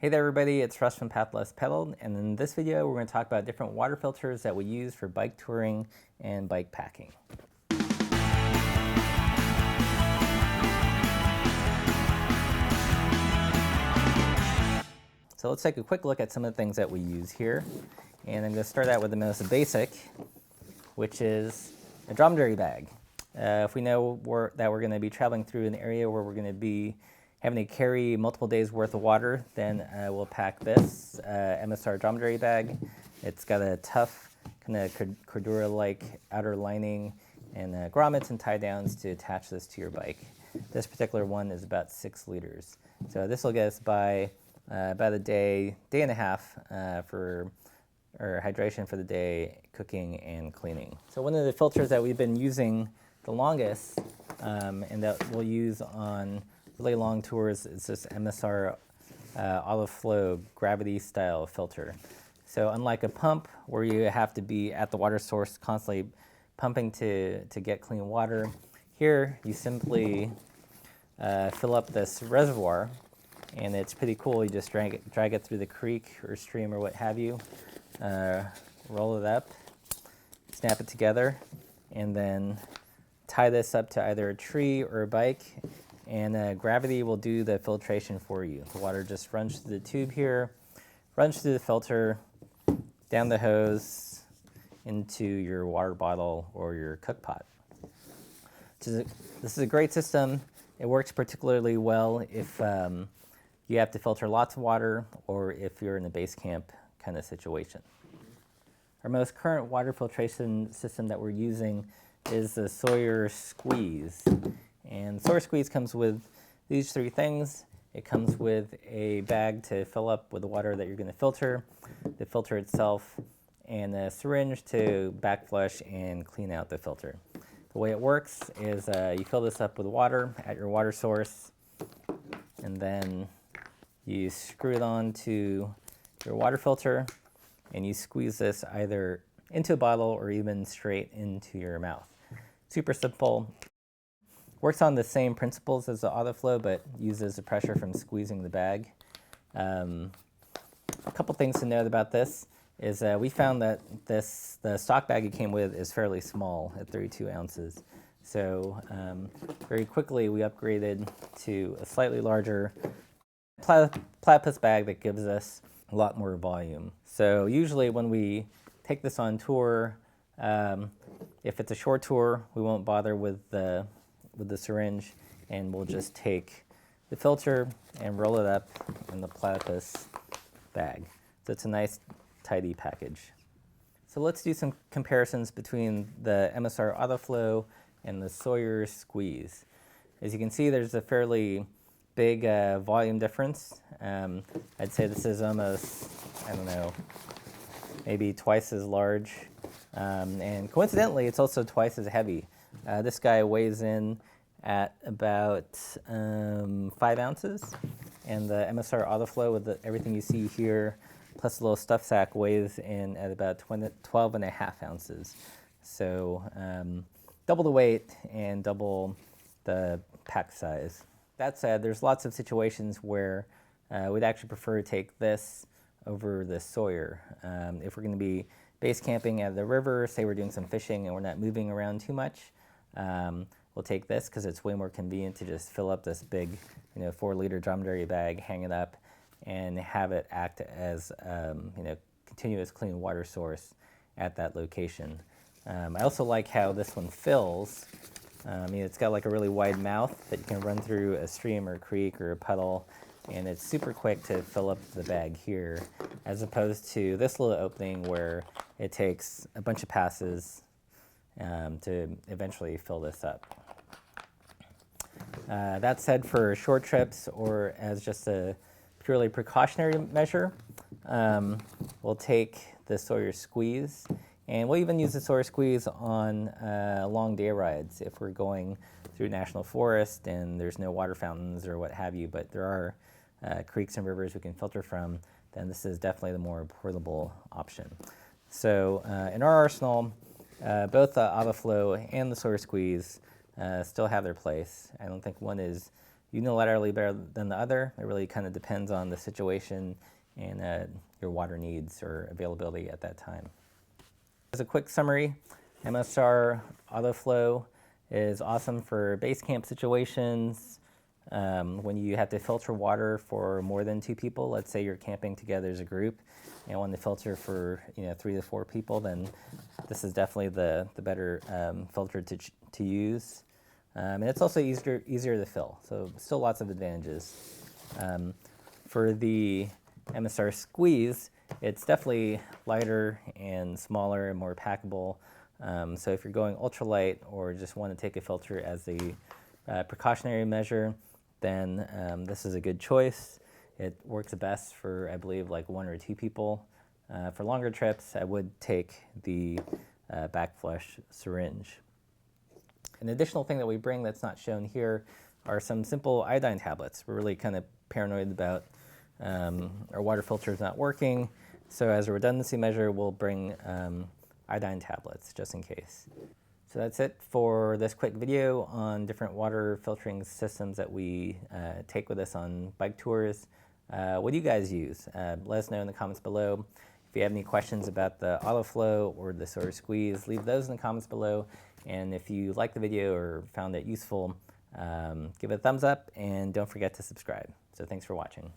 Hey there everybody, it's Russ from Path Less Pedaled, and in this video we're going to talk about different water filters that we use for bike touring and bike packing. So let's take a quick look at some of the things that we use here, and I'm going to start out with the most basic, which is a dromedary bag. If we know that we're going to be traveling through an area where we're going to be having to carry multiple days worth of water, then we'll pack this MSR dromedary bag. It's got a tough kind of cordura-like outer lining and grommets and tie downs to attach this to your bike. This particular one is about 6 liters. So this will get us by about a day and a half for hydration for the day, cooking and cleaning. So one of the filters that we've been using the longest and that we'll use on really long tours is this MSR Auto Flow gravity style filter. So unlike a pump where you have to be at the water source constantly pumping to get clean water, here you simply fill up this reservoir, and it's pretty cool. You just drag it through the creek or stream or what have you, roll it up, snap it together, and then tie this up to either a tree or a bike, and gravity will do the filtration for you. The water just runs through the tube here, runs through the filter, down the hose, into your water bottle or your cook pot. This is a great system. It works particularly well if you have to filter lots of water or if you're in a base camp kind of situation. Our most current water filtration system that we're using is the Sawyer Squeeze. And Sawyer Squeeze comes with these 3 things. It comes with a bag to fill up with the water that you're going to filter, the filter itself, and a syringe to backflush and clean out the filter. The way it works is you fill this up with water at your water source, and then you screw it on to your water filter, and you squeeze this either into a bottle or even straight into your mouth. Super simple. Works on the same principles as the AutoFlow, but uses the pressure from squeezing the bag. A couple things to note about this is we found that the stock bag it came with is fairly small at 32 ounces. So very quickly we upgraded to a slightly larger platypus bag that gives us a lot more volume. So usually when we take this on tour, if it's a short tour, we won't bother with the syringe, and we'll just take the filter and roll it up in the platypus bag. So it's a nice, tidy package. So let's do some comparisons between the MSR AutoFlow and the Sawyer Squeeze. As you can see, there's a fairly big volume difference. I'd say this is almost, I don't know, maybe twice as large. And coincidentally, it's also twice as heavy. This guy weighs in at about 5 ounces, and the MSR AutoFlow with everything you see here, plus a little stuff sack, weighs in at about 12.5 ounces. So double the weight and double the pack size. That said, there's lots of situations where we'd actually prefer to take this over the Sawyer. If we're going to be base camping at the river, say we're doing some fishing and we're not moving around too much, we'll take this because it's way more convenient to just fill up this big 4-liter dromedary bag, hang it up, and have it act as continuous clean water source at that location. I also like how this one fills. It's got like a really wide mouth that you can run through a stream or a creek or a puddle, and it's super quick to fill up the bag here, as opposed to this little opening where it takes a bunch of passes to eventually fill this up. That said, for short trips or as just a purely precautionary measure, we'll take the Sawyer Squeeze, and we'll even use the Sawyer Squeeze on long day rides if we're going through national forest and there's no water fountains or what have you, but there are creeks and rivers we can filter from. Then this is definitely the more portable option. So in our arsenal, both the AutoFlow and the Sawyer Squeeze still have their place. I don't think one is unilaterally better than the other. It really kind of depends on the situation and your water needs or availability at that time. As a quick summary, MSR Autoflow is awesome for base camp situations, when you have to filter water for more than 2 people. Let's say you're camping together as a group and want to filter for 3 to 4 people, then this is definitely the better filter to use. And it's also easier to fill, so still lots of advantages. For the MSR Squeeze, it's definitely lighter and smaller and more packable. So if you're going ultralight or just want to take a filter as a precautionary measure, then this is a good choice. It works best for, I believe, like 1 or 2 people. For longer trips, I would take the backflush syringe. An additional thing that we bring that's not shown here are some simple iodine tablets. We're really kind of paranoid about our water filters not working. So as a redundancy measure, we'll bring iodine tablets just in case. So that's it for this quick video on different water filtering systems that we take with us on bike tours. What do you guys use? Let us know in the comments below. If you have any questions about the Autoflow or the Sawyer Squeeze, leave those in the comments below. And if you liked the video or found it useful, give it a thumbs up and don't forget to subscribe. So thanks for watching.